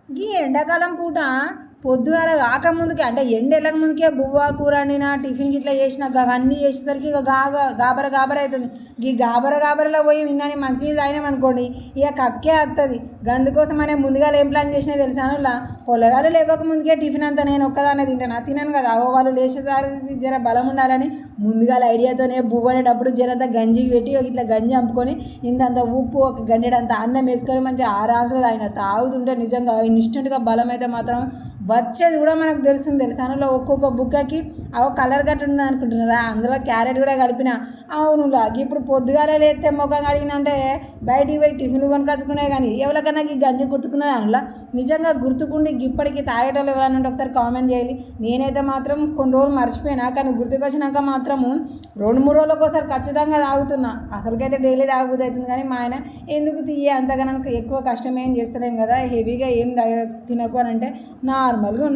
ఈ ఎండాకాలం పూట పొద్దుగాల కాకముందుకే అంటే ఎండ వెళ్ళక ముందుకే బువ్వ కూర వండినా టిఫిన్కి ఇట్లా చేసిన అవన్నీ చేసేసరికి ఇక గాబర గాబర అవుతుంది. ఈ గాబరలో పోయి విన్నాని మంచినీళ్ళు తాగినామనుకోండి ఇక కక్కే వస్తుంది. అందుకోసం అనే ముందుగా ఏం ప్లాన్ చేసినా తెలిసాను ఇలా పొలగాలు లేవక ముందుకే టిఫిన్ అంతా నేను ఒక్కదాన్నే తినను కదా. వాళ్ళు లేచేసరికి జర బలం ఉండాలని ముందుగా ఐడియాతోనే బువ్వ అనేటప్పుడు జరంతా గంజికి పెట్టి ఇట్లా గంజి అంపుకొని ఇంతంత ఉప్పు ఒక గంటెడంత అన్నం వేసుకొని మంచిగా ఆరామ్స్గా తాగుతుంటే నిజంగా ఇన్స్టెంట్గా బలం అయితే మాత్రం వచ్చేది కూడా మనకు తెలుసాను. ఒక్కొక్క బుక్కకి కలర్ గట్ట ఉంది అనుకుంటున్నారా, అందులో క్యారెట్ కూడా కలిపిన. అవునులా ఇప్పుడు పొద్దుగాల లేస్తే ముఖం కడిగినంటే బయటికి పోయి టిఫిన్ కొనుకొచ్చుకునే కానీ ఎవరికన్నా ఈ గంజి గుర్తుకున్నది అందులో నిజంగా గుర్తుకుండి ఇప్పటికీ తాగేటోళ్ళు ఎవరైనా ఉంటే ఒకసారి కామెంట్ చేయాలి. నేనైతే మాత్రం కొన్ని రోజులు మర్చిపోయినా కానీ గుర్తుకొచ్చినాక మాత్రము 2-3 రోజులకు ఒకసారి ఖచ్చితంగా తాగుతున్నా. అసలుకైతే డైలీ తాగబుద్ధి అవుతుంది కానీ మా ఆయన ఎందుకు తీయ అంతగానం ఎక్కువ కష్టం ఏం చేస్తలేం కదా, హెవీగా ఏం తినకు అని అంటే నార్మల్గా